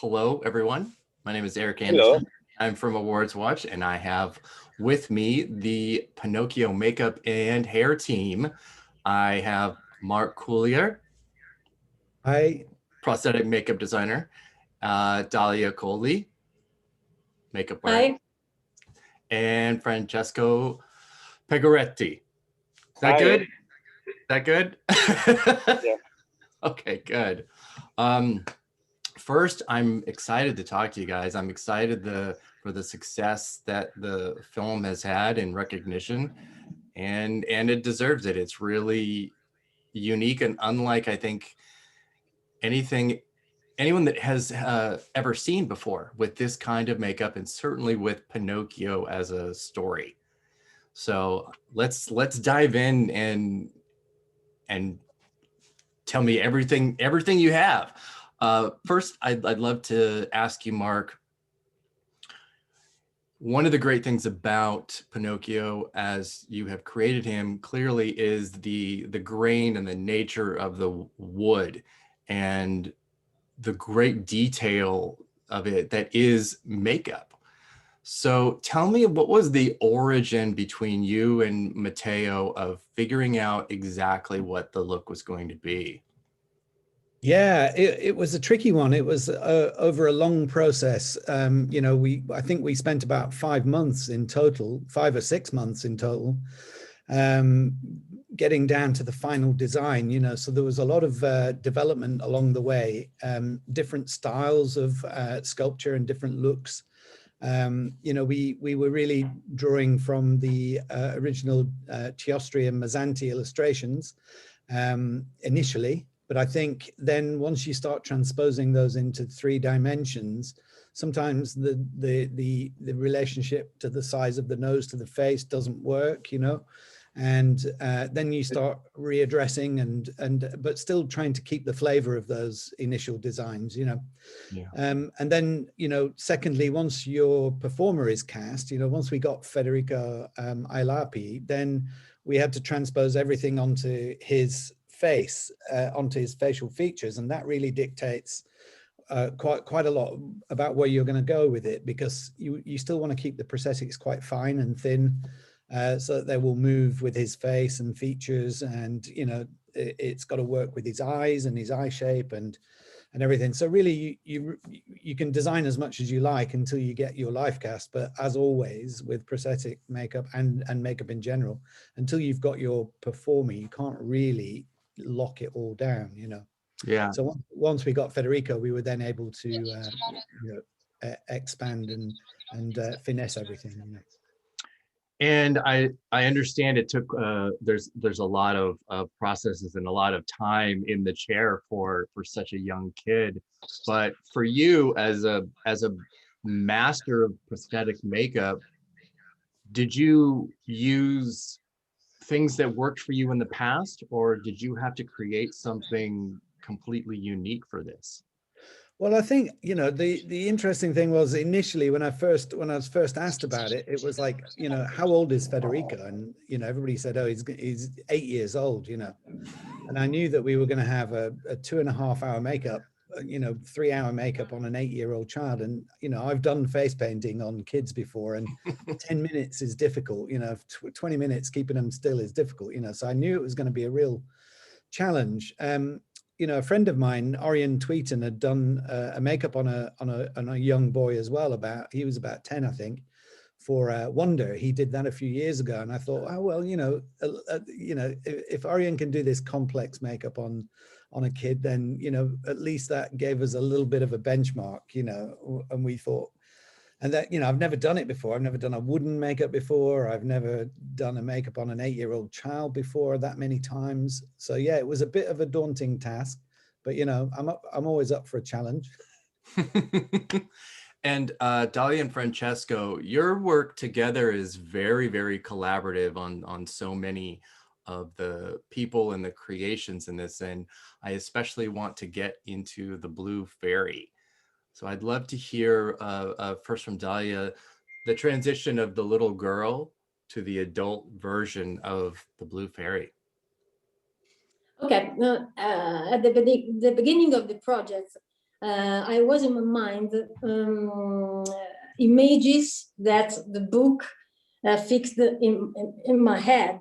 Hello, everyone. My name is Eric Hello. Anderson. I'm from Awards Watch, and I have with me the Pinocchio makeup and hair team. I have Mark Coulier, Hi. prosthetic makeup designer, Dalia Coley, makeup artist, Hi. and Francesco Pegoretti. Is that Hi. good? Is that good? Yeah. Okay, good. First, I'm excited to talk to you guys. I'm excited for the success that the film has had in recognition, and it deserves it. It's really unique and unlike, I think, anyone that has ever seen before with this kind of makeup, and certainly with Pinocchio as a story. So let's dive in and tell me everything you have. First, I'd love to ask you, Mark, one of the great things about Pinocchio as you have created him clearly is the grain and the nature of the wood and the great detail of it that is makeup. So tell me, what was the origin between you and Matteo of figuring out exactly what the look was going to be? Yeah, it was a tricky one. It was over a long process. I think we spent about 5 months in total, 5 or 6 months in total, getting down to the final design. So there was a lot of development along the way, different styles of sculpture and different looks. We were really drawing from the original Chiostri and Mazzanti illustrations initially. But I think then once you start transposing those into 3 dimensions, sometimes the relationship to the size of the nose to the face doesn't work, and then you start readdressing but still trying to keep the flavor of those initial designs, Yeah. And then, secondly, once your performer is cast, once we got Federico Ielapi, then we had to transpose everything onto his face, onto his facial features, and that really dictates quite a lot about where you're going to go with it, because you still want to keep the prosthetics quite fine and thin, so that they will move with his face and features, and it's got to work with his eyes and his eye shape and everything. So really you can design as much as you like until you get your life cast, but as always with prosthetic makeup and makeup in general, until you've got your performer, you can't really lock it all down, Yeah. So once we got Federico, we were then able to expand and finesse everything, And I understand it took there's a lot of processes and a lot of time in the chair for such a young kid, but for you as a master of prosthetic makeup, did you use things that worked for you in the past, or did you have to create something completely unique for this? Well, I think, the interesting thing was initially when I was first asked about it, it was like, how old is Federico? And, everybody said, oh, he's 8 years old, and I knew that we were going to have a 2.5 hour makeup, 3 hour makeup on an 8-year-old child. And, I've done face painting on kids before, and 10 minutes is difficult, 20 minutes keeping them still is difficult, so I knew it was going to be a real challenge. A friend of mine, Orion Tweeton, had done a makeup on a young boy as well. He was about 10, I think, for Wonder. He did that a few years ago, and I thought, oh well, if Orion can do this complex makeup on a kid, then at least that gave us a little bit of a benchmark, and we thought. And that, I've never done it before. I've never done a wooden makeup before. I've never done a makeup on an 8-year-old child before that many times. So yeah, it was a bit of a daunting task, but I'm always up for a challenge. And Dalia and Francesco, your work together is very, very collaborative on so many of the people and the creations in this. And I especially want to get into the Blue Fairy. So I'd love to hear first from Dalia, the transition of the little girl to the adult version of the Blue Fairy. Okay, at the beginning of the project, I was in my mind images that the book fixed in my head,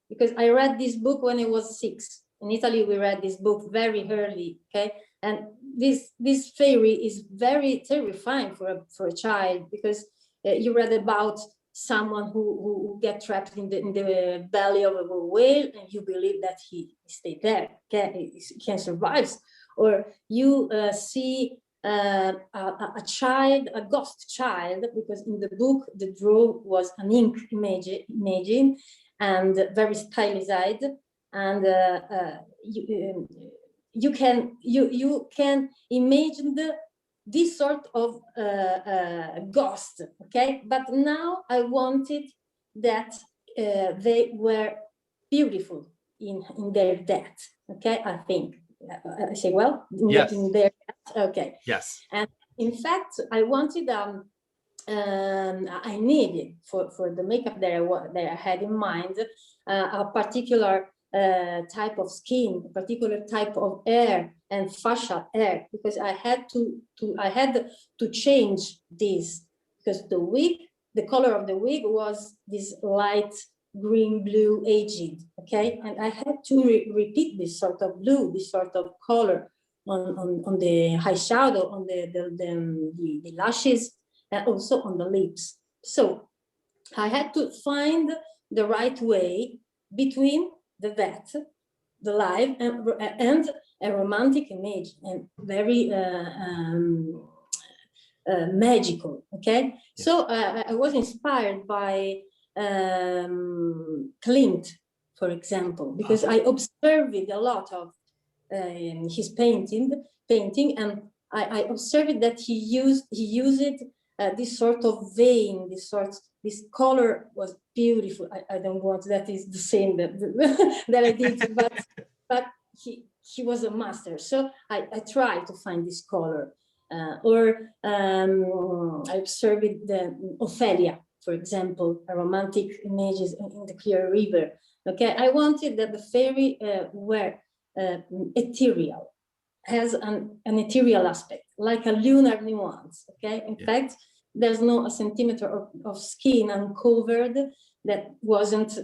because I read this book when I was 6. In Italy, we read this book very early, okay? And this fairy is very terrifying for a child, because you read about someone who get trapped in the belly of a whale, and you believe that he stayed there, he can survive. Or you see a child, a ghost child, because in the book the draw was an ink imaging and very stylized, and you can imagine this sort of ghost, okay? But now I wanted that they were beautiful in their death, okay? I think I say well, yes. in their death, okay. Yes. And in fact, I wanted I needed for the makeup that I had in mind a particular type of skin, a particular type of hair and facial hair, because I had to change this, because the wig, the color of the wig was this light green blue aged, okay, and I had to repeat this sort of blue, this sort of color on the eyeshadow, on the lashes, and also on the lips. So I had to find the right way between the vet, the live, and a romantic image, and very magical, okay? Yeah. So I was inspired by Klimt, for example, because I observed a lot of his painting, and I observed that he used this sort of vein, this color was beautiful. I don't want that is the same that I did, but he was a master. So I tried to find this color. I observed the Ophelia, for example, a romantic images in the clear river. Okay, I wanted that the fairy were ethereal, has an ethereal aspect, like a lunar nuance. Okay, in fact, there's no a centimeter of skin uncovered that wasn't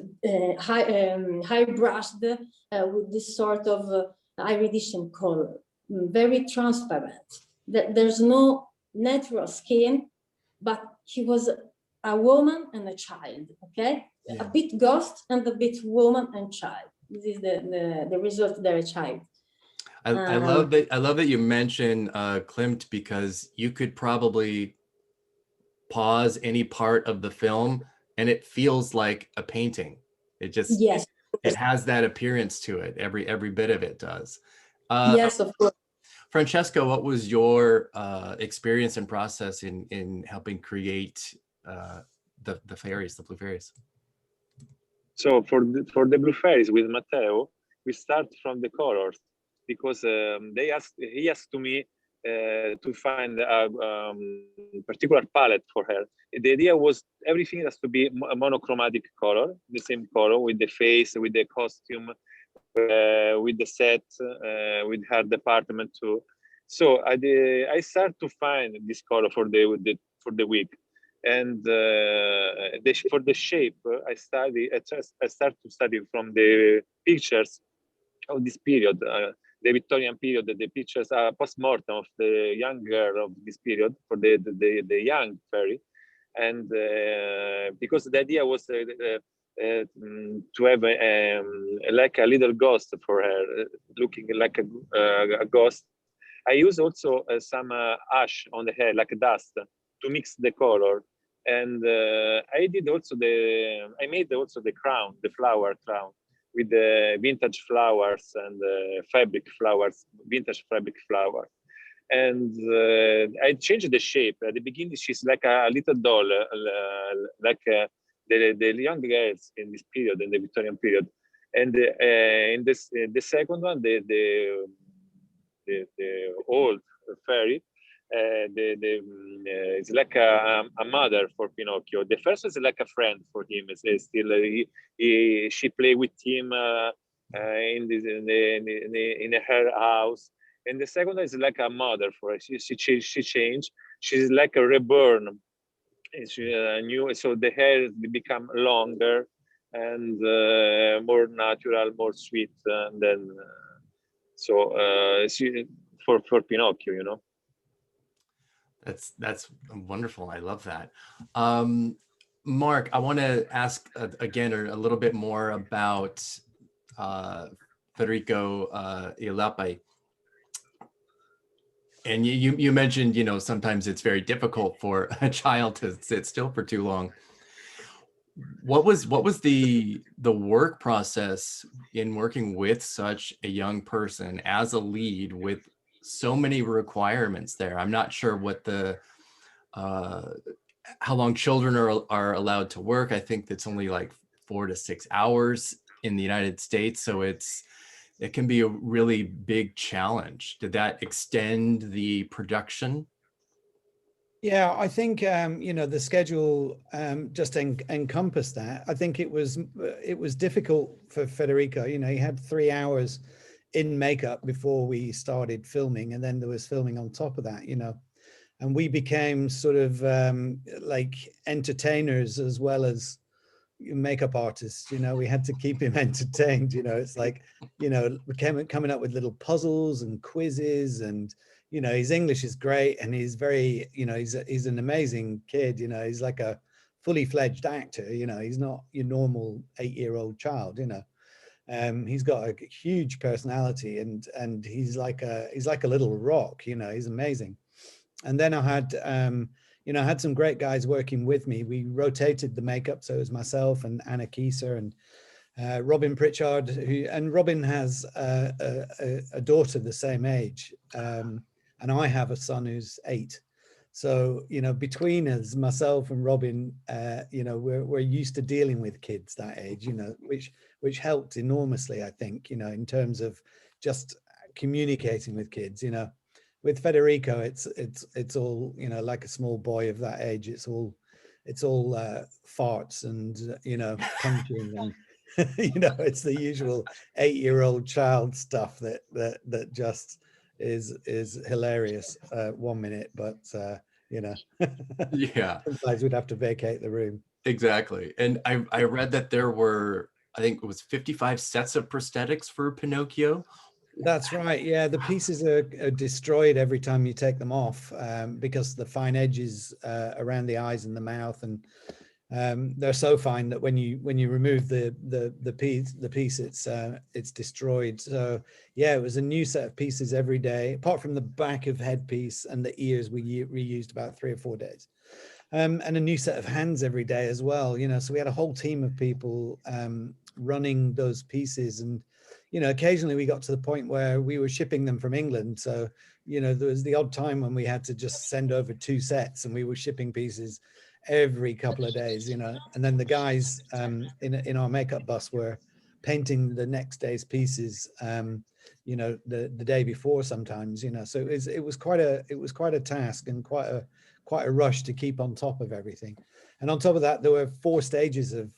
high brushed with this sort of iridescent color, very transparent. There's no natural skin, but he was a woman and a child. Okay, a bit ghost and a bit woman and child. This is the result of their child. I love that. I love that you mentioned Klimt, because you could probably pause any part of the film and it feels like a painting. It just it has that appearance to it. Every bit of it does. Yes, of course. Francesco, what was your experience and process in helping create the fairies, the blue fairies? So for the blue fairies with Matteo, we start from the colors, because he asked to me to find a particular palette for her. The idea was everything has to be a monochromatic color, the same color, with the face, with the costume, with the set, with her department too. So I started to find this color for the wig, and for the shape, I start to study from the pictures of this period, the Victorian period. The pictures are post-mortem of the young girl of this period for the young fairy, and because the idea was to have like a little ghost for her, looking like a ghost. I use also some ash on the hair, like dust, to mix the color. And I made also the crown, the flower crown, with the vintage flowers and fabric flowers, vintage fabric flowers. And I changed the shape. At the beginning, she's like a little doll, like the young girls in this period, in the Victorian period. And in the second one, the old fairy, it's like a mother for Pinocchio. The first is like a friend for him. It's still she play with him in her house. And the second one is like a mother for her. She changed. She's like a reborn. It's new, so the hair become longer and more natural, more sweet, and then for Pinocchio, you know. That's wonderful. I love that. Mark, I want to ask again a little bit more about Federico Ielapi. And you mentioned, sometimes it's very difficult for a child to sit still for too long. What was the work process in working with such a young person as a lead with so many requirements there? I'm not sure what the how long children are allowed to work. I think it's only like 4 to 6 hours in the United States, so it can be a really big challenge. Did that extend the production? Yeah, I think the schedule just encompassed that. I think it was difficult for Federico. He had 3 hours in makeup before we started filming, and then there was filming on top of that. And we became sort of like entertainers as well as makeup artists. We had to keep him entertained. It's like, coming up with little puzzles and quizzes, and his English is great, and he's very, he's an amazing kid. He's like a fully fledged actor. He's not your normal 8-year-old child. He's got a huge personality, and he's like a little rock. He's amazing. And then I had I had some great guys working with me. We rotated the makeup, so it was myself and Anna Kieser and Robin Pritchard, and Robin has a daughter the same age, and I have a son who's 8. So between us, myself and Robin, we're used to dealing with kids that age, which helped enormously, I think, in terms of just communicating with kids. With Federico, it's all, like a small boy of that age. It's all farts and punching and it's the usual 8-year-old child stuff that just is hilarious 1 minute, but Yeah, sometimes we'd have to vacate the room. exactly. And I read that there were, I think it was 55 sets of prosthetics for Pinocchio. That's right. Yeah, the pieces are destroyed every time you take them off, because the fine edges around the eyes and the mouth, and they're so fine that when you remove the piece, it's destroyed. So yeah, it was a new set of pieces every day, apart from the back of headpiece and the ears we reused about 3 or 4 days, and a new set of hands every day as well. So we had a whole team of people running those pieces, and occasionally we got to the point where we were shipping them from England. So, there was the odd time when we had to just send over 2 sets, and we were shipping pieces every couple of days, and then the guys in our makeup bus were painting the next day's pieces, the day before sometimes, so it was quite a task and quite a rush to keep on top of everything. And on top of that, there were 4 stages of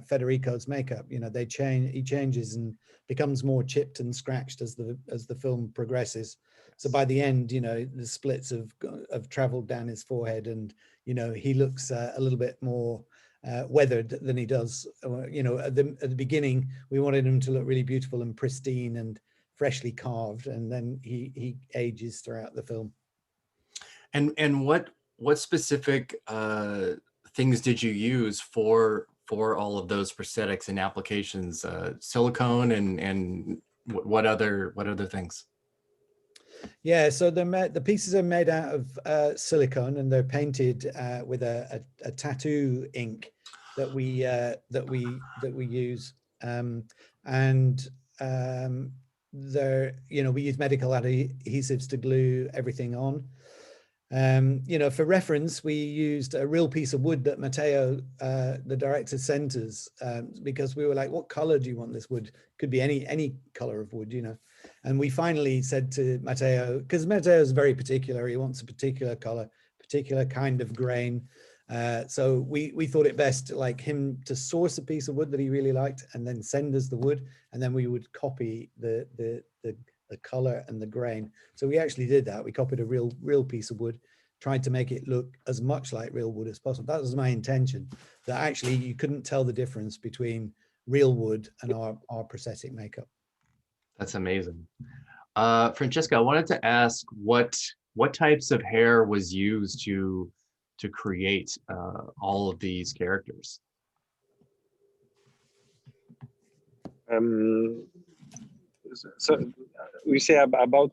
Federico's makeup. He changes and becomes more chipped and scratched as the film progresses. So by the end, the splits have traveled down his forehead, and he looks a little bit more weathered than he does. At the beginning, we wanted him to look really beautiful and pristine and freshly carved, and then he ages throughout the film. And what specific things did you use for all of those prosthetics and applications? Silicone and what other things? Yeah, so the pieces are made out of silicone, and they're painted with a tattoo ink that we use, and they're we use medical adhesives to glue everything on. For reference, we used a real piece of wood that Matteo, the director, sent us, because we were like, what color do you want this wood? Could be any color of wood, And we finally said to Matteo, because Matteo is very particular, he wants a particular color, particular kind of grain. So we thought it best, like, him to source a piece of wood that he really liked, and then send us the wood, and then we would copy the the color and the grain. So we actually did that. We copied a real piece of wood, tried to make it look as much like real wood as possible. That was my intention, that actually you couldn't tell the difference between real wood and our prosthetic makeup. That's amazing. Francesca, I wanted to ask what types of hair was used to create all of these characters? So we say about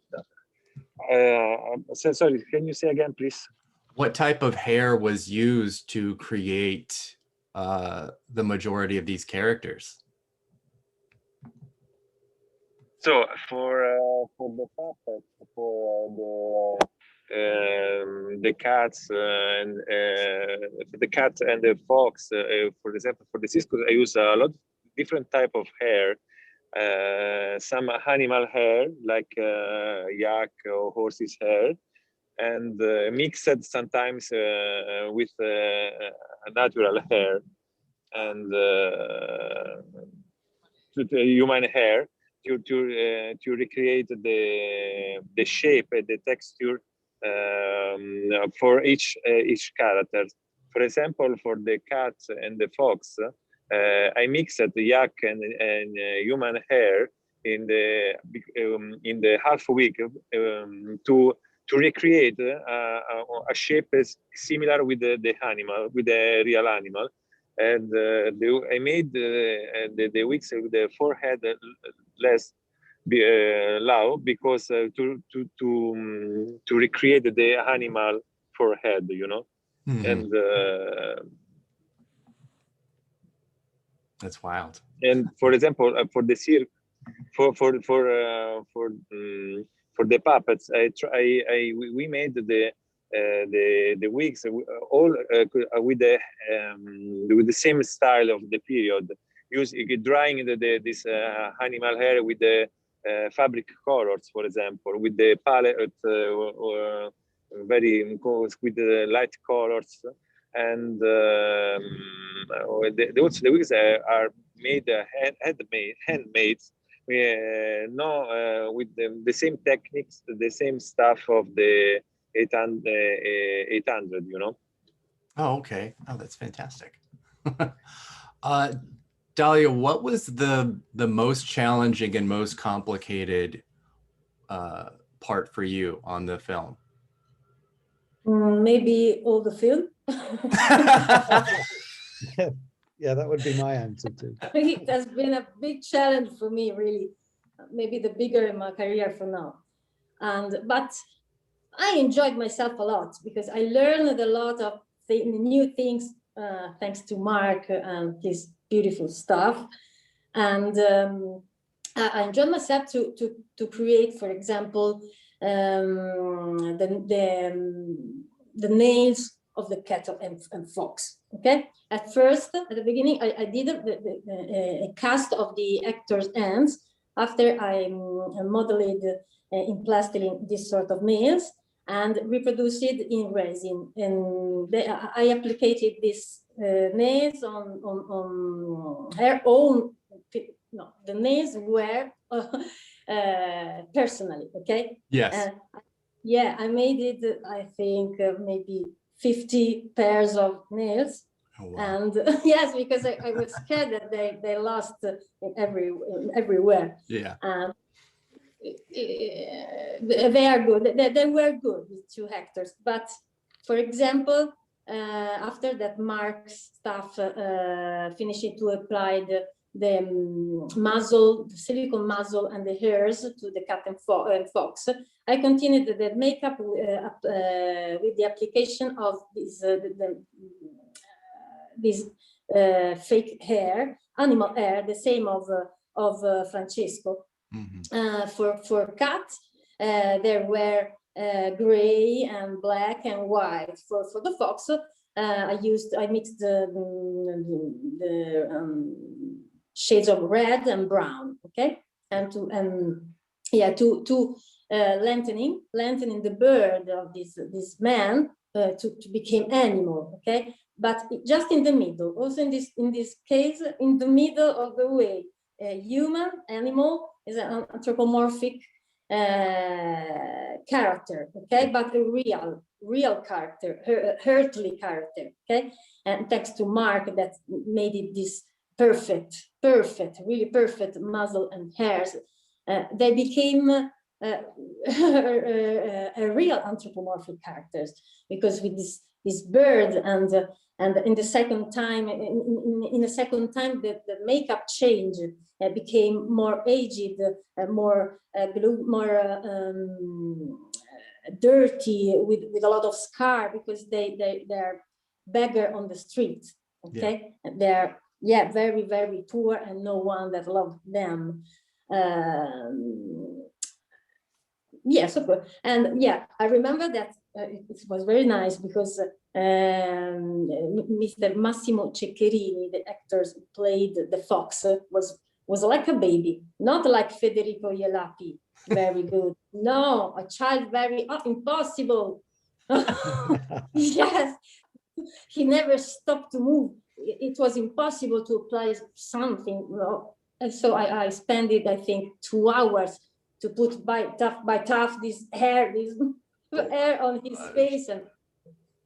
sorry, can you say again, please? What type of hair was used to create the majority of these characters? So for the puppet, for the cats and the cat and the fox, for example, for the cisco, I use a lot of different type of hair. Some animal hair like yak or horse's hair, and mixed sometimes with natural hair and human hair to recreate the shape and the texture for each character. For example, for the cat and the fox, I mixed the yak and human hair in the half week to recreate a shape similar with the animal, with the real animal. And I made the wigs with the forehead less low because to recreate the animal forehead, you know. Mm-hmm. And that's wild. And for example, for the cirque, for the puppets, we made the wigs all with the same style of the period, drying this animal hair with the fabric colors, for example, with the palette very with the light colors, and also the wigs are made handmade. With the same techniques, the same stuff of the 800, you know. Oh, okay. Oh, that's fantastic. Dalia, what was the most challenging and most complicated part for you on the film? Maybe all the film. Yeah, that would be my answer too. It has been a big challenge for me, really. Maybe the bigger in my career for now. But I enjoyed myself a lot because I learned a lot of new things thanks to Mark and his beautiful stuff. And I enjoyed myself to create, for example, the nails of the cat and fox. Okay. At first, at the beginning, I did a cast of the actor's hands. After I modeled in plastiline this sort of nails and reproduced it in resin. And I applied these nails on her own. No, the nails were personally. Okay. Yes. Yeah, I made it. I think maybe 50 pairs of nails. Oh, wow. And yes, because I was scared that they lost everywhere. Yeah. They are good. They were good, these two actors. But for example, after that, Mark's staff finished to apply the muzzle, the silicone muzzle, and the hairs to the cat and fox. I continued the makeup with the application of this fake hair, animal hair, the same of Francesco. Mm-hmm. For cat, there were gray and black and white. For the fox, I mixed the shades of red and brown. Okay, and to lengthening the bird of this man to become animal. Okay. But just in the middle, also in this case, in the middle of the way, human, animal is an anthropomorphic character, okay, but a real character, earthly character, okay, and thanks to Mark that made it this perfect, really perfect muzzle and hairs, they became a real anthropomorphic characters, because with this bird and in the second time, in the second time, the makeup changed, became more aged, more dirty, with a lot of scar, because they're beggar on the street. Okay, yeah. They're very, very poor, and no one that loved them. Yes, of course. And yeah, I remember that it was very nice because Mr. Massimo Ceccherini, the actor who played the fox, was like a baby, not like Federico Ielapi, very good. No, a child, very impossible. Yes, he never stopped to move. It was impossible to apply something. And so I spent it, I think, 2 hours to put by tough this hair on his face, and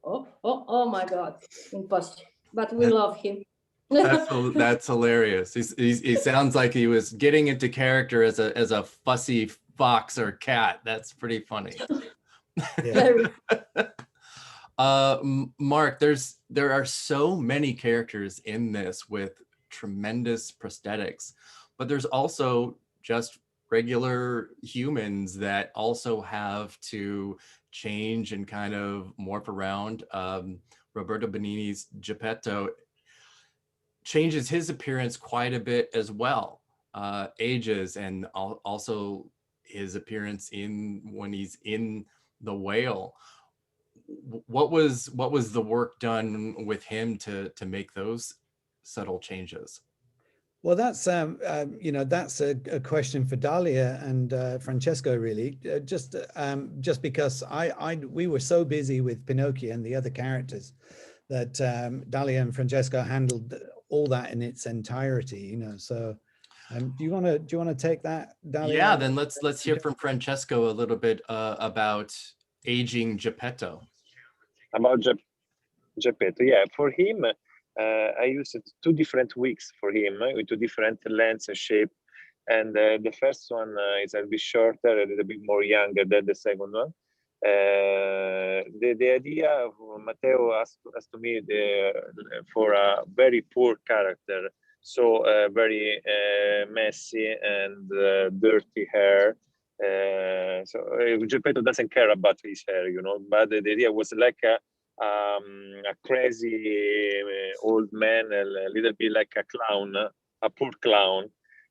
oh my God, impossible. But we love him. That's hilarious. He sounds like he was getting into character as a fussy fox or cat. That's pretty funny. Yeah. Mark, there are so many characters in this with tremendous prosthetics, but there's also just regular humans that also have to change and kind of morph around. Roberto Benigni's Gepetto changes his appearance quite a bit as well, ages, and also his appearance when he's in the whale. What was the work done with him to make those subtle changes? Well, that's that's a question for Dalia and Francesco, really. Just because we were so busy with Pinocchio and the other characters that Dalia and Francesco handled all that in its entirety. So do you want to take that, Dalia? Yeah, then let's hear from Francesco a little bit about aging Gepetto. About Gepetto, yeah, for him. I used 2 different wigs for him with 2 different lengths and shape. And the first one is a bit shorter, a little bit more younger than the second one. The idea of Matteo asked to me for a very poor character, so very messy and dirty hair. So Gepetto doesn't care about his hair, but the idea was like a crazy old man, a little bit like a clown, a poor clown.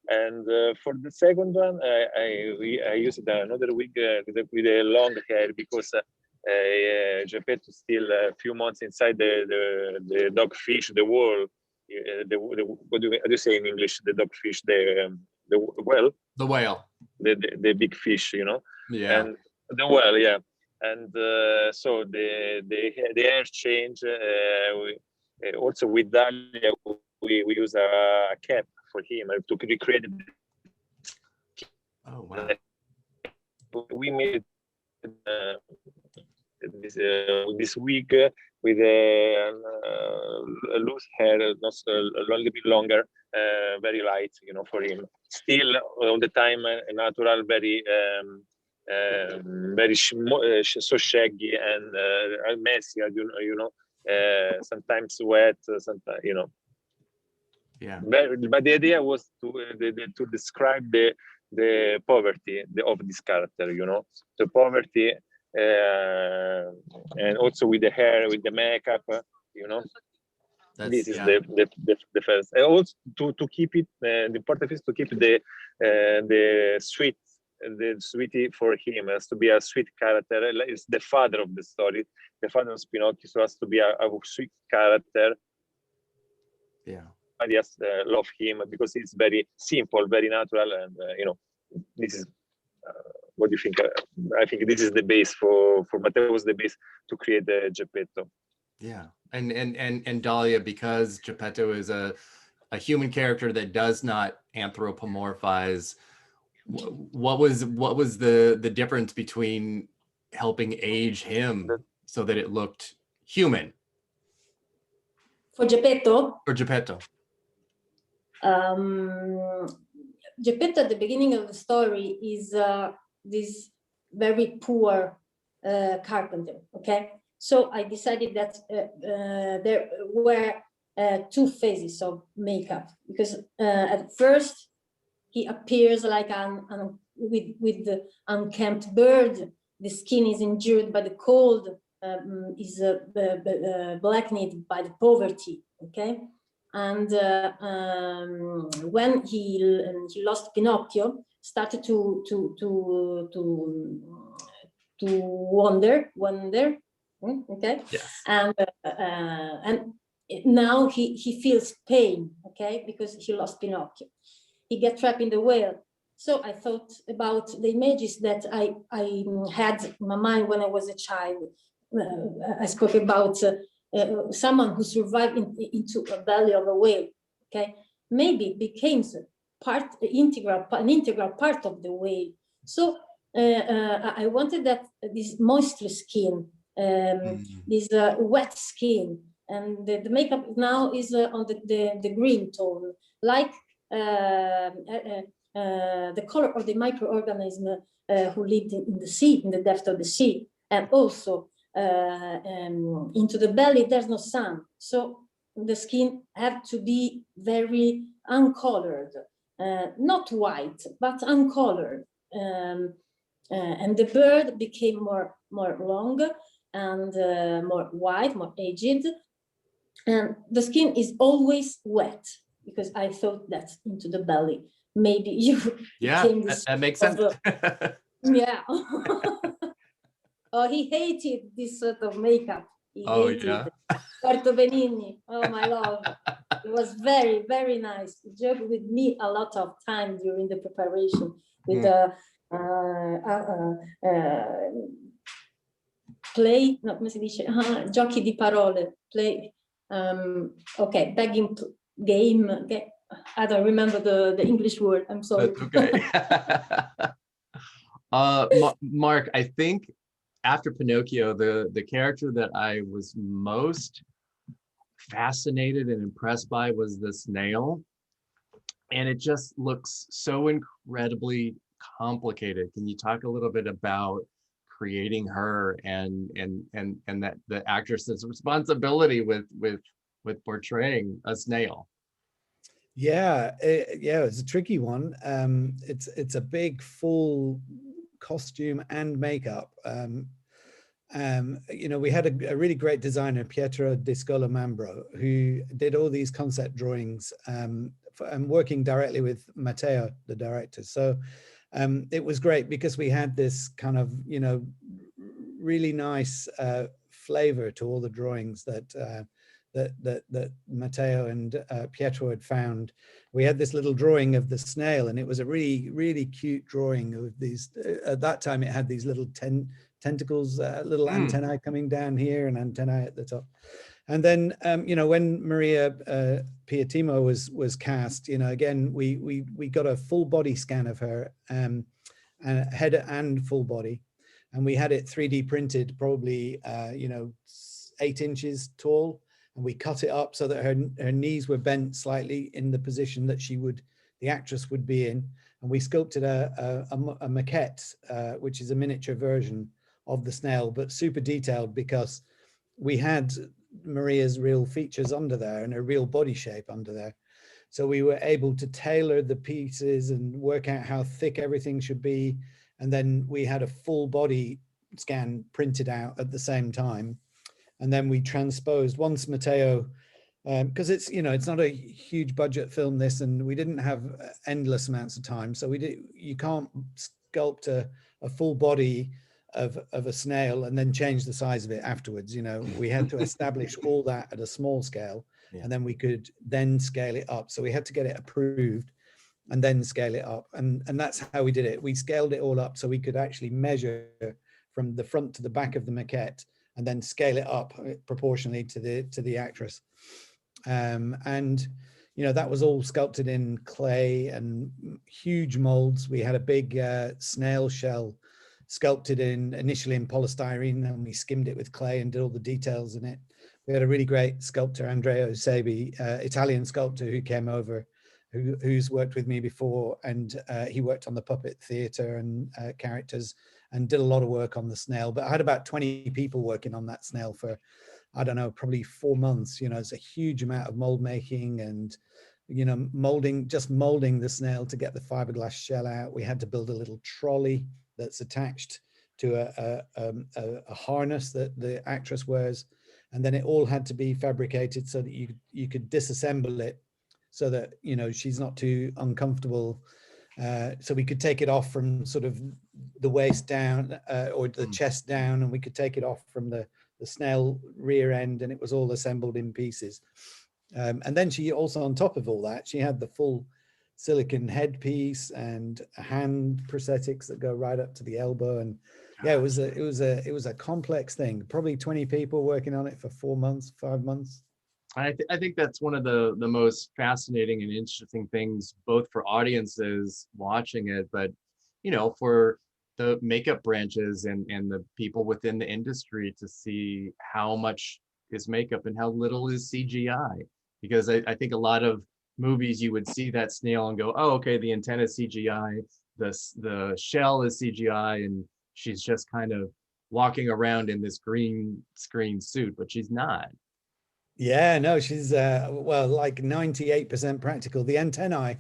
And for the second one, I used another wig with a long hair because Gepetto still a few months inside the dogfish, the whale. What do you say in English? The dogfish, the whale. The whale. The big fish, Yeah. And the whale, yeah. And so the hair change. Also with Dalia, we use a cap for him to recreate. Oh wow! We made this wig with a loose hair, not a little bit longer, very light, for him. Still all the time natural, very so shaggy and messy, sometimes wet, sometimes, Yeah. But the idea was to describe the poverty of this character, the poverty, and also with the hair, with the makeup, This is the first. And also to keep it, the important is to keep the sweetie for him, has to be a sweet character. It's the father of the story, the father of Pinocchio, so has to be a sweet character. Yeah. I just love him because it's very simple, very natural, and this is what do you think? I think this is the base for Matteo, was the base to create the Gepetto. Yeah, and Dalia, because Gepetto is a human character that does not anthropomorphize, What was the difference between helping age him so that it looked human For Gepetto, for Gepetto? Gepetto at the beginning of the story is this very poor carpenter, okay? So I decided that there were two phases of makeup, because at first he appears like with the unkempt bird. The skin is injured by the cold, is blackened by the poverty, okay? And when he lost Pinocchio, started to wonder, okay? Yes. And now he feels pain, okay, because he lost Pinocchio. He gets trapped in the well. So I thought about the images that I had in my mind when I was a child. I spoke about someone who survived into a belly of a whale. Okay, maybe became an integral part of the whale. So I wanted that this moisture skin, this wet skin, and the makeup now is on the green tone, like the color of the microorganism who lived in the sea, in the depth of the sea, and also into the belly there's no sun, so the skin had to be very uncolored, not white but uncolored, and the bird became more long and more white, more aged, and the skin is always wet, because I thought that into the belly maybe you that makes sense. Yeah. Oh, he hated this sort of makeup. He hated Roberto Benigni. Oh, my love. It was very, very nice. He joked with me a lot of time during the preparation with the play, no, come si dice? Giochi di parole, play, okay, begging game. Okay. I don't remember the English word. I'm sorry. That's okay. Mark, I think after Pinocchio, the character that I was most fascinated and impressed by was the Snail. And it just looks so incredibly complicated. Can you talk a little bit about creating her and that the actress's responsibility with portraying a snail? Yeah, it's a tricky one. It's a big full costume and makeup. You know, we had a really great designer, Pietro di Scolamambro, who did all these concept drawings and working directly with Matteo, the director. So it was great because we had this kind of, you know, really nice flavor to all the drawings that Matteo and Pietro had found. We had this little drawing of the snail, and it was a really, really cute drawing of these. At that time, it had these little tentacles, little antennae coming down here and antennae at the top. And then, you know, when Maria Piatimo was cast, you know, again, we got a full body scan of her, and head and full body, and we had it 3D printed, probably, you know, 8 inches tall. And we cut it up so that her knees were bent slightly in the position that the actress would be in. And we sculpted a maquette, which is a miniature version of the snail, but super detailed, because we had Maria's real features under there and her real body shape under there. So we were able to tailor the pieces and work out how thick everything should be. And then we had a full body scan printed out at the same time. And then we transposed once Matteo, because it's, you know, it's not a huge budget film, this, and we didn't have endless amounts of time. So you can't sculpt a full body of a snail and then change the size of it afterwards. You know, we had to establish all that at a small scale, and then we could then scale it up. So we had to get it approved and then scale it up. And that's how we did it. We scaled it all up so we could actually measure from the front to the back of the maquette, and then scale it up proportionally to the actress. And you know, that was all sculpted in clay and huge molds. We had a big snail shell sculpted initially in polystyrene, and we skimmed it with clay and did all the details in it. We had a really great sculptor, Andrea Osebi, Italian sculptor, who came over, who's worked with me before, and he worked on the puppet theater and characters and did a lot of work on the snail. But I had about 20 people working on that snail for, I don't know, probably 4 months. You know, it's a huge amount of mold making and, you know, just molding the snail to get the fiberglass shell out. We had to build a little trolley that's attached to a harness that the actress wears. And then it all had to be fabricated so that you could disassemble it so that, you know, she's not too uncomfortable. So we could take it off from sort of the waist down or the chest down, and we could take it off from the snail rear end, and it was all assembled in pieces. And then she also, on top of all that, she had the full silicone headpiece and hand prosthetics that go right up to the elbow. And yeah, it was a complex thing. Probably 20 people working on it for 4 months, 5 months. I think that's one of the most fascinating and interesting things, both for audiences watching it, but, you know, for the makeup branches and the people within the industry to see how much is makeup and how little is CGI. Because I think a lot of movies you would see that snail and go, oh, okay, the antenna is CGI, the shell is CGI, and she's just kind of walking around in this green screen suit, but she's not. Yeah, no, she's well, like 98% practical. The antennae,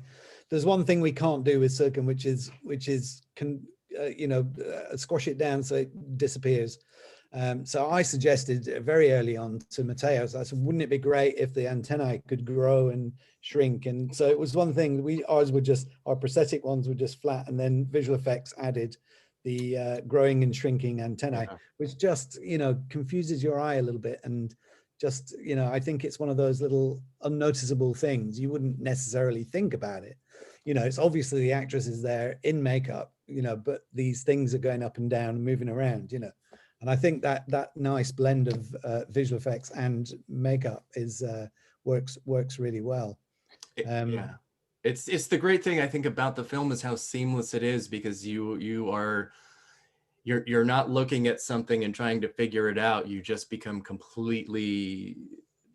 there's one thing we can't do with Circum, which is you know, squash it down so it disappears. So I suggested very early on to Matteo, I said, wouldn't it be great if the antennae could grow and shrink? And so it was one thing, our prosthetic ones were just flat, and then visual effects added the growing and shrinking antennae, which just, you know, confuses your eye a little bit. And just, you know, I think it's one of those little unnoticeable things. You wouldn't necessarily think about it. You know, it's obviously the actress is there in makeup, you know, but these things are going up and down and moving around, you know. And I think that nice blend of visual effects and makeup is works really well. Yeah, it's the great thing I think about the film is how seamless it is, because you're not looking at something and trying to figure it out. You just become completely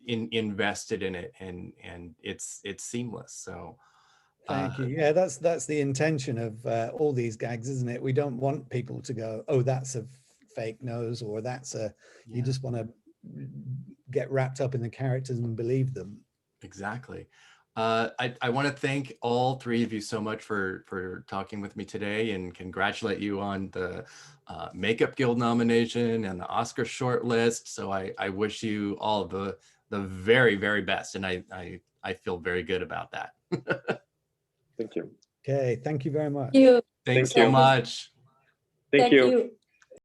invested in it, and it's seamless. So thank you. Yeah, that's the intention of all these gags, isn't it? We don't want people to go, oh, that's a fake nose, or that's a, you just want to get wrapped up in the characters and believe them. Exactly. I want to thank all three of you so much for talking with me today, and congratulate you on the Makeup Guild nomination and the Oscar shortlist. So I wish you all the very, very best, and I feel very good about that. Thank you. Okay, thank you very much. Thank you. Thanks so much. Thank you.